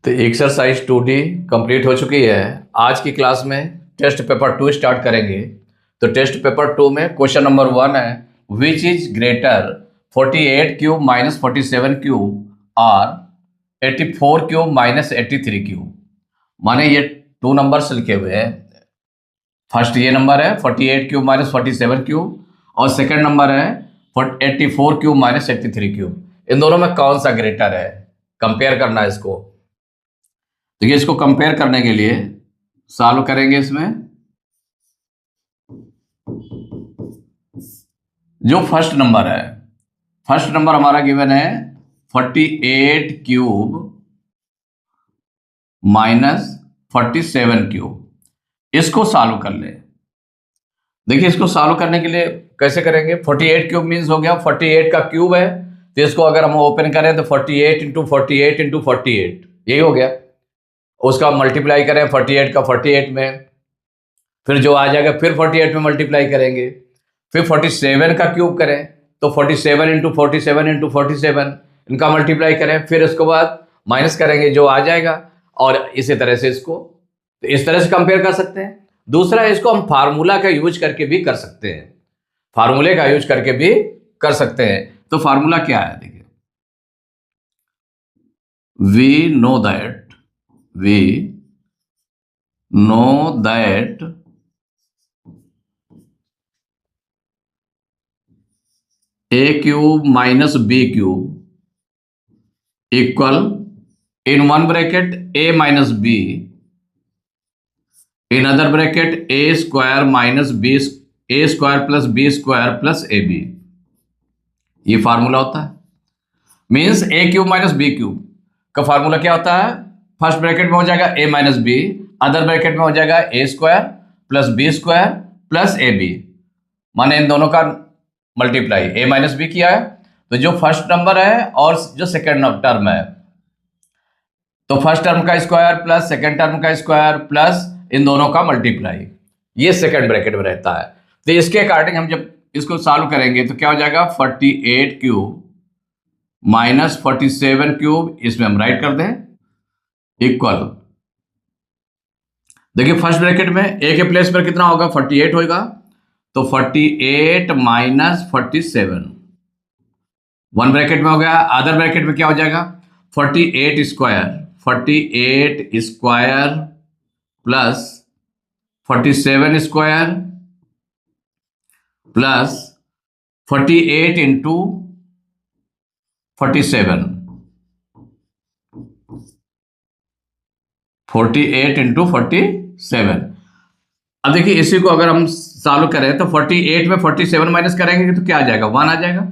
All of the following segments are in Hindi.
तो एक्सरसाइज 2D कंप्लीट हो चुकी है। आज की क्लास में टेस्ट पेपर 2 स्टार्ट करेंगे। तो टेस्ट पेपर 2 में क्वेश्चन नंबर 1 है, which is greater 48 cube minus 47 cube और 84 क्यूब माइनस 83 क्यूब। माने ये 2 नंबर्स लिखे हुए हैं। फर्स्ट ये नंबर है 48 क्यूब माइनस 47 क्यूब और सेकंड नंबर है 84 क्यूब माइनस 83 क्यूब। इन दोनों में कौन सा ग्रेटर है, कंपेयर करना है इसको। देखिए इसको कंपेयर करने के लिए सॉल्व करेंगे। इसमें जो फर्स्ट नंबर है, फर्स्ट नंबर हमारा गिवन है 48 क्यूब माइनस 47 क्यूब। इसको सॉल्व कर ले। देखिए इसको सॉल्व करने के लिए कैसे करेंगे, 48 क्यूब मीन्स हो गया 48 का क्यूब है, तो इसको अगर हम ओपन करें तो 48 इंटू 48 इंटू 48 यही हो गया। उसका मल्टीप्लाई करें 48 का 48 में, फिर जो आ जाएगा फिर 48 में मल्टीप्लाई करेंगे, फिर 47 का क्यूब करें तो 47 इंटू 47 इंटू 47 इनका मल्टीप्लाई करें, फिर उसके बाद माइनस करेंगे जो आ जाएगा, और इसी तरह से इसको तो इस तरह से कंपेयर कर सकते हैं। दूसरा इसको हम फार्मूला का यूज करके भी कर सकते हैं, फार्मूले का यूज करके भी कर सकते हैं। तो फार्मूला क्या है, देखिए we know that a cube minus b cube equal in one bracket a minus b, in other bracket a square minus b, a square plus b square plus a b. ये फार्मूला होता है। Means a cube minus b cube का फार्मूला क्या होता है, फर्स्ट ब्रैकेट में हो जाएगा a minus b, other bracket में हो जाएगा a square plus b square plus a B. माने इन दोनों का मल्टीप्लाई a माइनस बी किया है, तो जो फर्स्ट नंबर है और जो सेकेंड टर्म है, तो फर्स्ट टर्म का स्क्वायर प्लस सेकेंड टर्म का स्क्वायर प्लस इन दोनों का मल्टीप्लाई, ये सेकेंड ब्रैकेट में रहता है। तो इसके अकॉर्डिंग हम जब इसको सॉल्व करेंगे तो क्या हो जाएगा 48 क्यूब माइनस 47 क्यूब, इसमें हम राइट कर दें इक्वल, देखिए फर्स्ट ब्रैकेट में a के प्लेस पर कितना होगा 48 होगा, तो 48 माइनस 47 वन ब्रैकेट में हो गया, अदर ब्रैकेट में क्या हो जाएगा 48 square plus 47 square plus 48 into 47, 48 into 47। अब देखिए इसी को अगर हम सॉल्व करें तो 48 में 47 माइनस करेंगे तो क्या आ जाएगा 1 आ जाएगा,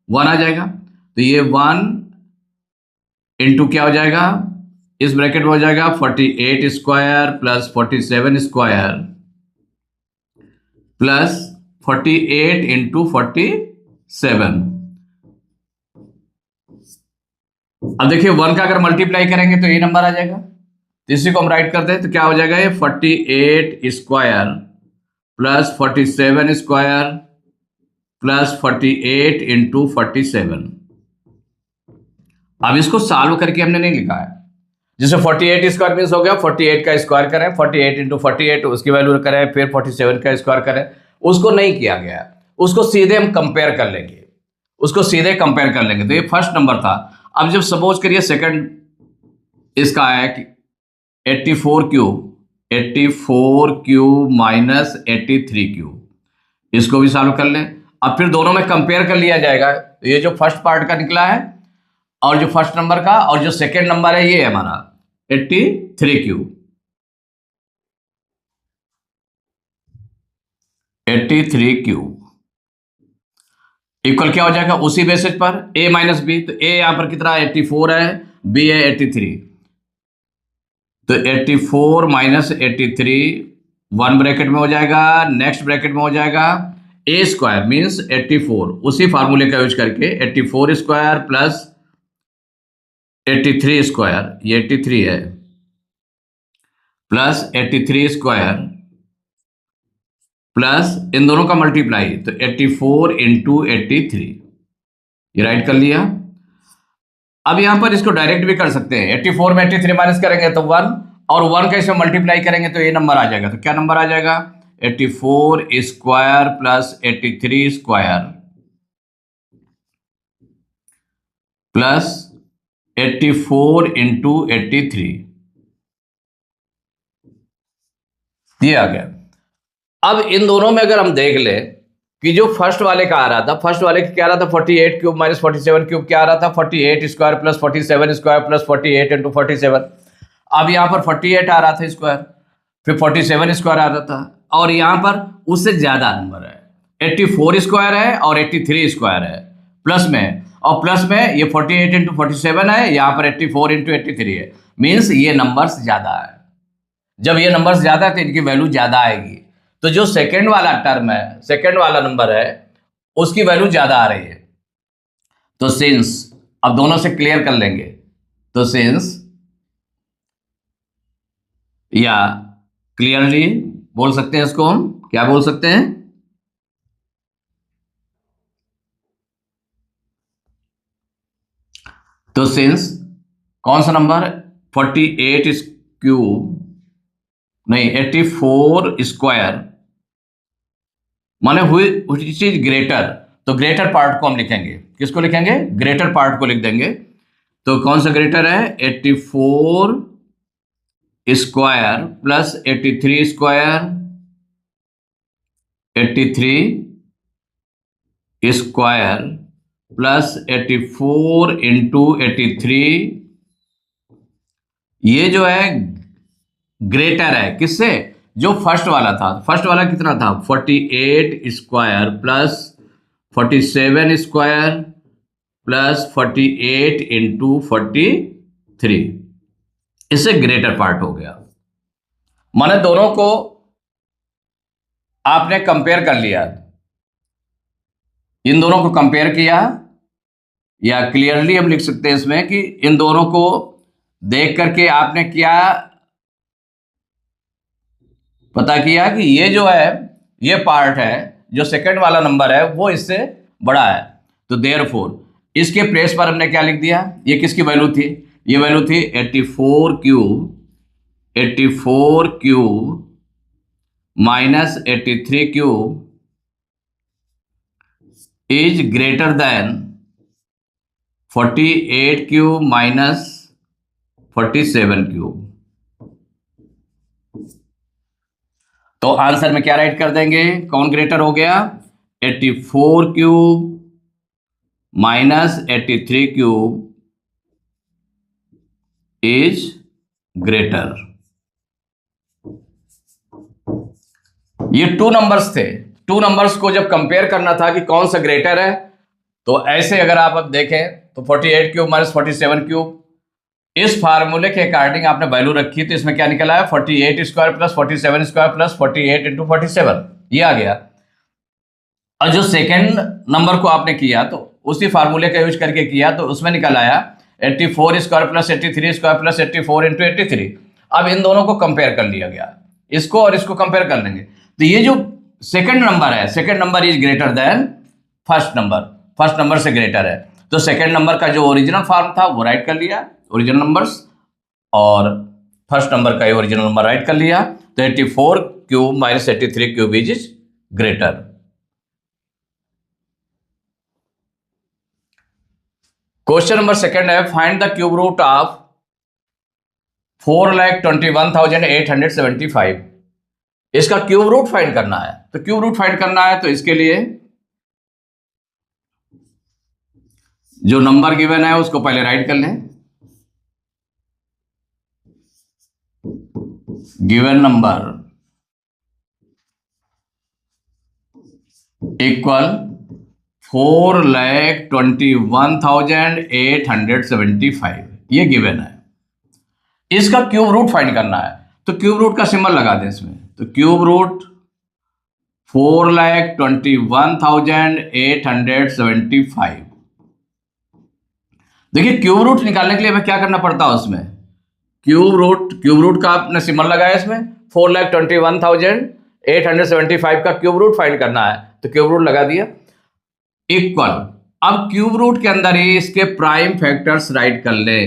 1 आ जाएगा। तो ये 1 इंटू क्या हो जाएगा, इस ब्रैकेट में हो जाएगा 48 square plus 47 square plus 48 into 47। अब देखिए 1 का अगर मल्टीप्लाई करेंगे तो ये नंबर आ जाएगा, तो इसी को हम राइट करते हैं तो क्या हो जाएगा ये 48 square plus 47 square plus 48 into 47। अब इसको सॉल्व करके हमने नहीं लिखा है, जैसे 48 स्क्वायर मीन्स हो गया 48 का स्क्वायर करें 48 इंटू 48 उसकी वैल्यू करें, फिर 47 का स्क्वायर करें, उसको नहीं किया गया। उसको सीधे हम कंपेयर कर लेंगे, उसको सीधे कंपेयर कर लेंगे। तो ये फर्स्ट नंबर था। अब जब सपोज करिए सेकंड इसका आया कि 84 क्यूब माइनस 83 क्यूब, इसको भी सॉल्व कर लें। अब फिर दोनों में कंपेयर कर लिया जाएगा, तो ये जो फर्स्ट पार्ट का निकला है और जो फर्स्ट नंबर का और जो सेकेंड नंबर है ये है हमारा 83 क्यूब, 83 क्यूब इक्वल क्या हो जाएगा उसी बेसिस पर a माइनस बी, तो a यहां पर कितना 84 है, b है 83, तो 84 माइनस 83 वन ब्रैकेट में हो जाएगा, नेक्स्ट ब्रैकेट में हो जाएगा a स्क्वायर मीन्स 84, उसी फार्मूले का यूज करके 84 स्क्वायर प्लस 83 स्क्वायर, ये 83 है, प्लस 83 स्क्वायर प्लस इन दोनों का मल्टीप्लाई, तो 84 इंटू 83, ये राइट कर लिया। अब यहां पर इसको डायरेक्ट भी कर सकते हैं, 84 में 83 माइनस करेंगे तो 1, और 1 का इसमें मल्टीप्लाई करेंगे तो ये नंबर आ जाएगा। तो क्या नंबर आ जाएगा? 84 square plus 83 square plus 84 into 83, ये आ गया। अब इन दोनों में अगर हम देख ले कि जो फर्स्ट वाले का आ रहा था, फर्स्ट वाले का क्या आ रहा था, 48 क्यूब माइनस 47 क्यूब, क्या आ रहा था, 48 square plus 47 square plus 48 into 47। अब यहाँ पर 48 आ रहा था स्क्वायर, फिर 47 स्क्वायर आ रहा था, और यहाँ पर उससे ज्यादा नंबर है, 84 स्क्वायर है और 83 स्क्वायर है प्लस में, और प्लस में ये 48 इंटू 47 है, यहाँ पर 84 इंटू 83 है। मीन्स ये नंबर्स ज्यादा है। जब ये नंबर्स ज्यादा है तो इनकी वैल्यू ज्यादा आएगी। तो जो सेकंड वाला टर्म है, सेकंड वाला नंबर है, उसकी वैल्यू ज्यादा आ रही है। तो सिंस, अब दोनों से क्लियर कर लेंगे, तो सिंस या क्लियरली बोल सकते हैं इसको, हम क्या बोल सकते हैं? तो सिंस कौन सा नंबर, 48 क्यूब नहीं 84 स्क्वायर माने हुई चीज ग्रेटर, तो ग्रेटर पार्ट को हम लिखेंगे, किसको लिखेंगे? ग्रेटर पार्ट को लिख देंगे। तो कौन सा ग्रेटर है? 84 square plus 83 square, 83 square plus 84 into 83, ये जो है ग्रेटर है किससे? जो फर्स्ट वाला था। फर्स्ट वाला कितना था? 48 square plus 47 square plus 48 into 43, इससे ग्रेटर पार्ट हो गया। माने दोनों को आपने कंपेयर कर लिया, इन दोनों को कंपेयर किया, या क्लियरली हम लिख सकते हैं इसमें कि इन दोनों को देख करके आपने क्या पता किया कि ये जो है, ये पार्ट है, जो सेकंड वाला नंबर है वो इससे बड़ा है। तो देयरफॉर इसके प्लेस पर हमने क्या लिख दिया? ये किसकी वैल्यू थी? ये वैल्यू थी 84 cube minus 83 cube is greater than 48 cube minus 47 cube. तो आंसर में क्या राइट कर देंगे? कौन ग्रेटर हो गया? 84 cube minus 83 cube is greater. ये टू नंबर्स थे, टू नंबर्स को जब कंपेयर करना था कि कौन सा ग्रेटर है, तो ऐसे अगर आप अब देखें तो 48 क्यूब माइनस 47 क्यूब, इस फार्मूले के अकॉर्डिंग आपने वैल्यू रखी, तो इसमें क्या निकल आया? 48 square plus 47 square plus 48 into 47, ये आ गया। और जो सेकेंड नंबर को आपने किया तो उसी फार्मूले का यूज करके किया, तो उसमें निकल आया 84 square plus 83 square plus 84 into 83। अब इन दोनों को कंपेयर कर लिया गया, इसको और इसको कंपेयर कर लेंगे। तो ये जो सेकेंड नंबर है, second number is greater than first number, first number से ग्रेटर है। तो सेकेंड नंबर का जो ओरिजिनल फॉर्म था वो राइट कर लिया, ओरिजिनल नंबर्स, और फर्स्ट नंबर का ओरिजिनल नंबर राइट कर लिया। तो 84 cube minus 83 cube is greater. Question number second है, find the cube root of 4,21,875। इसका क्यूब रूट फाइंड करना है। तो क्यूब रूट फाइंड करना है तो इसके लिए जो नंबर गिवन है उसको पहले राइट कर लें। गिवन नंबर इक्वल 4,21,875, ये गिवन है। इसका क्यूब रूट फाइंड करना है, तो क्यूब रूट का सिंबल लगा दें इसमें। तो क्यूब रूट 4,21,875। देखिए क्यूब रूट निकालने के लिए हमें क्या करना पड़ता है उसमें? क्यूब रूट का आपने सिंबल लगाया इसमें, 4,21,875 का क्यूब रूट फाइंड करना है, तो क्यूब रूट लगा दिया। इक्वल अब क्यूब रूट के अंदर ही इसके प्राइम फैक्टर्स राइट कर ले।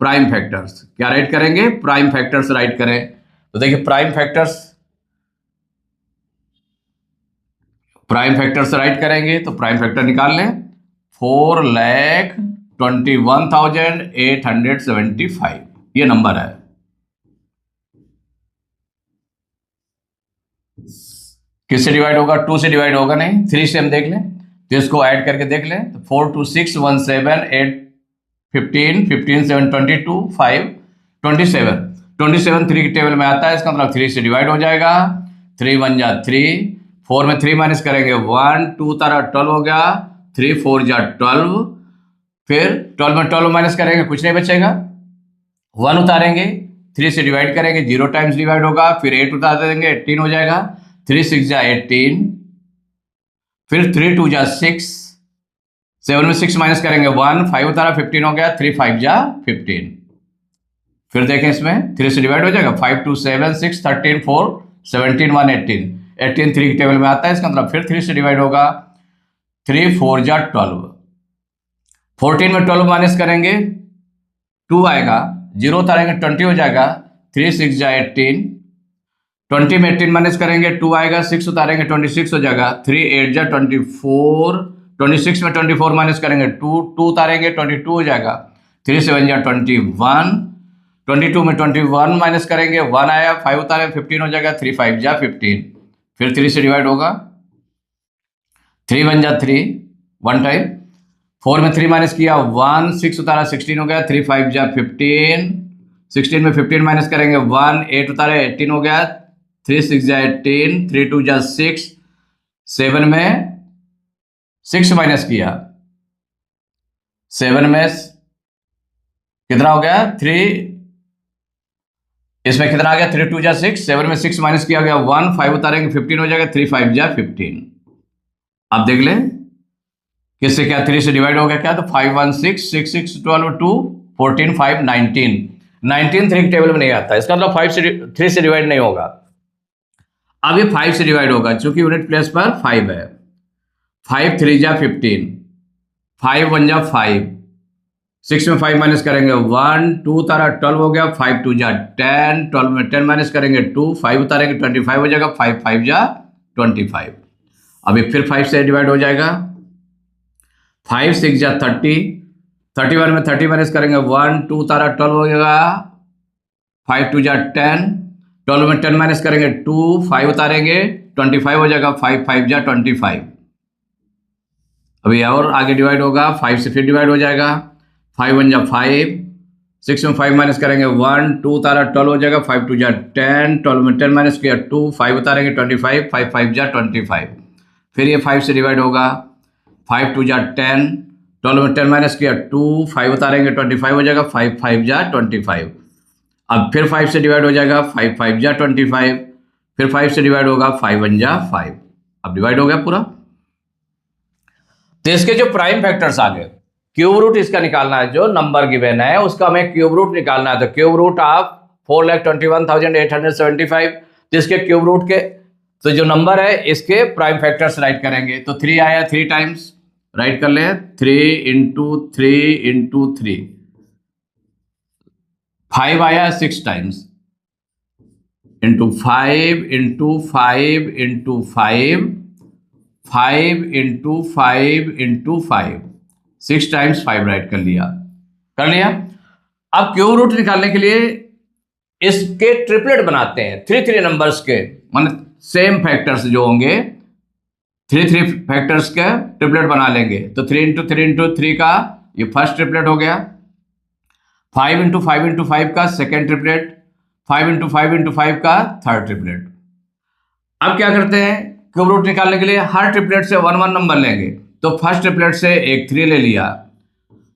प्राइम फैक्टर्स क्या राइट करेंगे? प्राइम फैक्टर्स राइट करें। तो देखिए प्राइम फैक्टर्स राइट करेंगे तो प्राइम फैक्टर निकाल लें। 4,21,875 ये नंबर है। किससे डिवाइड होगा? 2 से डिवाइड होगा नहीं, 3 से हम देख लें। तो इसको ऐड करके देख लें तो 4 2 6 1 7 8 15 15 7 22 5 27 27 3 की टेबल में आता है, इसका मतलब 3 से डिवाइड हो जाएगा। 3 1 जा 3, 4 में 3 माइनस करेंगे 1, 2 तारा 12 हो गया, 3 4 जा 12, फिर 12 में 12 माइनस करेंगे कुछ नहीं बचेगा, 1 उतारेंगे, 3 से डिवाइड करेंगे 0 टाइम्स डिवाइड होगा, फिर 8 उतार देंगे 18 हो जाएगा, 3 6 जा 18, फिर 3 2 जा 6, 7 में 6 माइनस करेंगे 1, 5 उतारा 15 हो गया, 3 5 जा 15। फिर देखें इसमें 3 से डिवाइड हो जाएगा, 5 2 7 6 13 4 17 1 18 18 3 की टेबल में आता है, इसका मतलब फिर 3 से डिवाइड होगा, 3 4 जा 12, 14 में 12 माइनस करेंगे 2 आएगा, 0 उतारेंगे 20 हो जाएगा, 3 6 जा 18, 20 में 18 माइनस करेंगे 2 आएगा, 6 उतारेंगे 26 हो जाएगा, 3 8 जा 24, 26 में 24 माइनस करेंगे 2 उतारेंगे 22 हो जाएगा, 3 7 जा 21, 22 में 21 माइनस करेंगे 1 आया, 5 उतारेंगे 15 हो जाएगा, 3 5 जा 15, फिर 3 से डिवाइड होगा, 3 1 जा 3 1 टाइम, 4 में 3 माइनस किया 1, 6 उतारा 16 हो गया, 3 5 जा 15, 16 में 15 माइनस करेंगे 1, 8 उतारे 18 हो गया, 3 6 जा 18, 3 2 जा 6, 7 में 6 माइनस किया, 7 में कितना हो गया 3, इसमें कितना आ गया 3 2 जा 6, 7 में 6 माइनस किया गया 1, 5 उतारेंगे 15 हो जाएगा, 3 5 जा 15। अब देख लें किससे क्या 3 से डिवाइड हो गया क्या, तो 5 1 6 6 6 12 2 14 5 19 19 3 की टेबल में नहीं आता, इसका मतलब 5 से 3 से डिवाइड नहीं होगा। अब ये 5 से डिवाइड होगा क्योंकि यूनिट प्लेस पर 5 है, 5 3 जा 15, 5 1 जा 5, 6 में 5 माइनस करेंगे 1, 2 तारा 12 हो गया, 5 2 जा 10, 12 में 10 माइनस करेंगे 2, 5 उतारेंगे 25 हो जाएगा, 5 5 जा 25। अभी फिर 5 से डिवाइड हो जाएगा, 5 6 जा 30, 31 में 30 माइनस करेंगे 1, 2 तारा 12 हो जाएगा, 5 2 जा 10, 12 में 10 माइनस करेंगे 2, 5 उतारेंगे 25 हो जाएगा, 5 5 जा 25। अभी और आगे डिवाइड होगा, 5 से फिर डिवाइड हो जाएगा, 5 1 जा 5, 6 में 5 माइनस करेंगे 1, 2 तारा 12 हो जाएगा, 5 2 जा 10, 12 में 10 माइनस किया 2, 5 उतारेंगे 25, 5 5 जा 25। फिर ये 5 से डिवाइड होगा, 5 2 जा 10, 12 में 10 माइनस किया 2, 5 उतारेंगे 25 हो जाएगा, 5 5 जा 25। अब फिर 5 से डिवाइड हो जाएगा, 5 5 जा 25, फिर 5 से डिवाइड होगा, 5 1 जा 5। अब डिवाइड हो गया पूरा। तो इसके जो प्राइम फैक्टर्स आ गए, क्यूब रूट इसका निकालना है, जो नंबर गिवन है उसका हमें क्यूब रूट निकालना है। तो क्यूब रूट ऑफ 4,21,875, तो इसके क्यूब रूट के तो जो नंबर है इसके प्राइम फैक्टर्स राइट करेंगे। तो 3 आया 3 टाइम्स राइट कर ले, 3 इंटू 3 इंटू 3, 5 आया 6 times, into 5 into 5 into 5, 5 into 5 into 5, 6 times 5 right कर लिया। अब क्यूब रूट निकालने के लिए इसके ट्रिपलेट बनाते हैं, 3 3 नंबर्स के, मान सेम फैक्टर्स जो होंगे 3 3 फैक्टर्स के ट्रिपलेट बना लेंगे। तो 3 इंटू 3 इंटू 3 का ये फर्स्ट ट्रिपलेट हो गया, 5 इंटू 5 इंटू 5 का सेकेंड ट्रिपलेट, 5 इंटू 5 इंटू 5 का थर्ड ट्रिपलेट। अब क्या करते हैं, क्यूब रूट निकालने के लिए हर ट्रिपलेट से 1 1 नंबर लेंगे। तो फर्स्ट ट्रिपलेट से एक 3 ले लिया,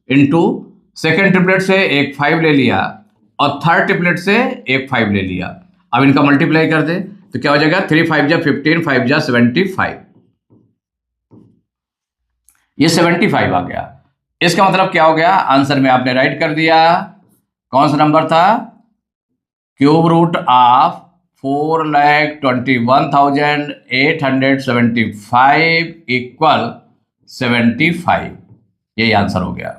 इंटू सेकेंड ट्रिपलेट से एक 5 ले लिया, और थर्ड ट्रिपलेट से एक 5 ले लिया। अब इनका मल्टीप्लाई कर दे तो क्या हो जाएगा, 3 5 जा 15, 5 जा 75, ये 75 आ गया। इसका मतलब क्या हो गया, आंसर में आपने राइट कर दिया। कौन सा नंबर था, क्यूब रूट ऑफ 4,21,875 इक्वल 75, यही आंसर हो गया।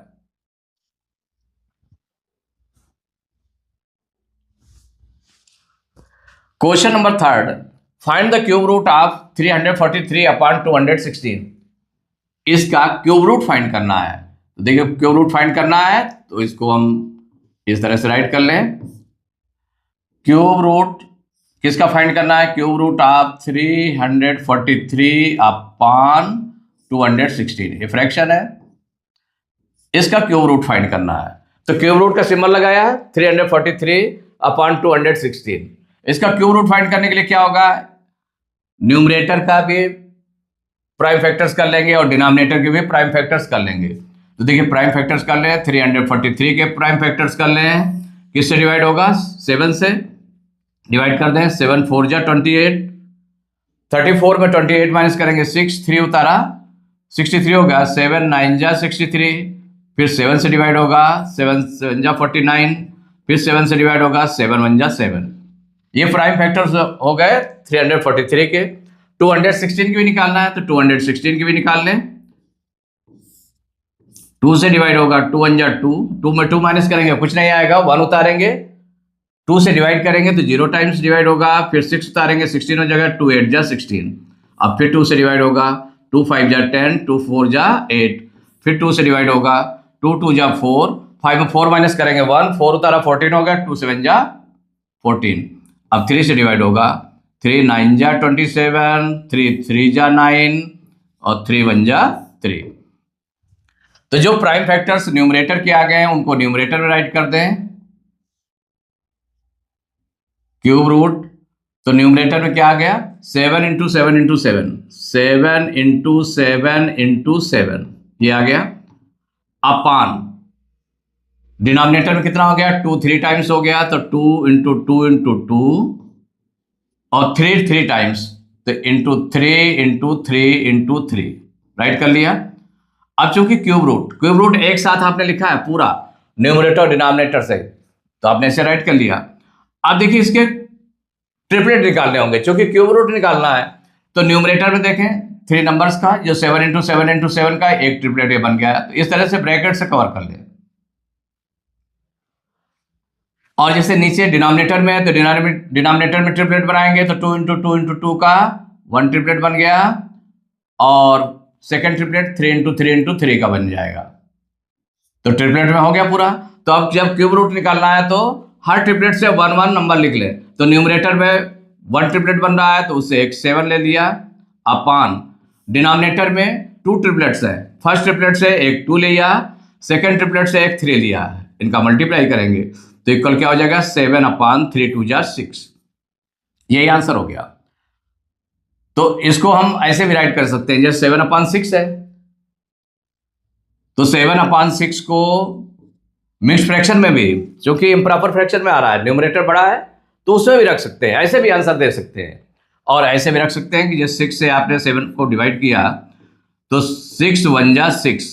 Question number 3, find the cube root of 343 upon 216। इसका क्यूब रूट फाइंड करना है। तो देखिए क्यूब रूट फाइंड करना है तो इसको हम इस तरह से राइट कर लें। क्यूब रूट किसका फाइंड करना है? क्यूब रूट ऑफ 343 अपॉन 216, ये फ्रैक्शन है, इसका क्यूब रूट फाइंड करना है। तो क्यूब रूट का सिंबल लगाया है 343 अपॉन 216। इसका क्यूब रूट फाइंड करने के लिए क्या होगा? न्यूमरेटर का भी प्राइम फैक्टर्स कर लेंगे और डिनोमिनेटर के भी प्राइम फैक्टर्स कर लेंगे। तो देखिए प्राइम फैक्टर्स कर लें, 343 के प्राइम फैक्टर्स कर लें, किससे डिवाइड होगा? 7 से डिवाइड कर दें। 7 4 जा 28, 34 में 28 माइनस करेंगे 6, 3 उतारा 63 होगा। 7 9 जा 63, फिर 7 से डिवाइड होगा, 7 7 जा 49, फिर 7 से डिवाइड होगा, 7 1 जा 7। ये प्राइम फैक्टर्स हो गए 343 के। 216 की भी निकालना है तो 216 की भी निकाल लें। 2 से डिवाइड होगा, 2 1 जा 2, 2 में 2 माइनस करेंगे कुछ नहीं आएगा, 1 उतारेंगे, 2 से डिवाइड करेंगे तो 0 टाइम्स डिवाइड होगा, फिर 6 उतारेंगे, 16 हो जाएगा, 2 8 जा 16। अब फिर 2 से डिवाइड होगा, 2 5 जा 10, 2 4 जा 8, फिर 2 से डिवाइड होगा, 2 2 जा 4, 5 में 4 माइनस करेंगे 1, 4 उतारा 14 हो गया, 2 7 जा 14। अब 3 से डिवाइड होगा, 3 9 जा 27, 3 3 जा 9 और 3 1 जा 3। तो जो प्राइम फैक्टर्स न्यूमरेटर के आ गए हैं उनको न्यूमरेटर में राइट कर दें। क्यूब रूट, तो न्यूमरेटर में क्या आ गया? 7 इंटू 7 इंटू 7, 7 इंटू 7 इंटू 7, ये आ गया। अपान डिनोमिनेटर में कितना हो गया? 2 3 टाइम्स हो गया, तो 2 इंटू 2 इंटू 2 और 3 3 टाइम्स, तो इंटू 3 इंटू 3 इंटू 3, राइट कर लिया। अब चूंकि क्यूब रूट एक साथ आपने लिखा है पूरा न्यूमरेटर और डिनोमिनेटर से, तो आपने इसे राइट कर लिया। अब देखिए इसके ट्रिपलेट निकालने होंगे, क्योंकि क्यूब रूट निकालना है। तो न्यूमरेटर में देखें 3 नंबर्स का जो 7 इंटू 7 इंटू 7 का एक ट्रिपलेट ये बन गया है, तो इस तरह से ब्रैकेट से कवर कर ले। और जैसे नीचे डिनोमिनेटर में है तो डिनोमिनेटर में ट्रिपलेट बनाएंगे, तो 2 इंटू 2 इंटू 2 का 1 ट्रिपलेट बन गया, और सेकेंड ट्रिपलेट 3 इंटू 3 इंटू 3 का बन जाएगा। तो ट्रिपलेट में हो गया पूरा। तो अब जब क्यूब रूट निकालना है तो हर ट्रिपलेट से 1 1 नंबर लिख ले। तो न्यूमरेटर में 1 ट्रिपलेट बन रहा है तो उससे एक 7 ले लिया, अपान डिनोमिनेटर में 2 ट्रिपलेट्स है, फर्स्ट ट्रिपलेट से एक 2 लिया, सेकेंड ट्रिपलेट से एक 3 लिया, इनका मल्टीप्लाई करेंगे तो इक्वल क्या हो जाएगा? 7 अपान 3 2 जा 6, यही आंसर हो गया। तो इसको हम ऐसे भी राइट कर सकते हैं, जैसे 7 अपान 6 है, तो 7 अपान 6 को मिक्स फ्रैक्शन में भी, क्योंकि इम्प्रॉपर फ्रैक्शन में आ रहा है, न्यूमरेटर बड़ा है, तो उसमें भी रख सकते हैं, ऐसे भी आंसर दे सकते हैं। और ऐसे भी रख सकते हैं कि जैसे 6 से आपने 7 को डिवाइड किया तो 6 1 जा 6,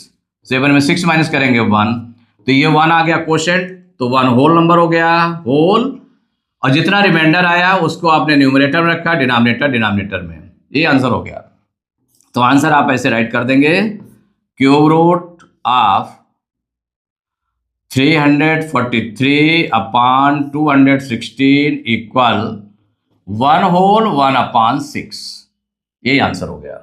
7 में 6 माइनस करेंगे 1, तो ये 1 आ गया क्वोशेंट, तो 1 होल नंबर हो गया, होल, और जितना रिमाइंडर आया उसको आपने न्यूमरेटर में रखा, डिनोमिनेटर में, ये आंसर हो गया। तो आंसर आप ऐसे राइट कर देंगे, cube root of 343 upon 216 equal 1 whole 1 upon 6, यही आंसर हो गया।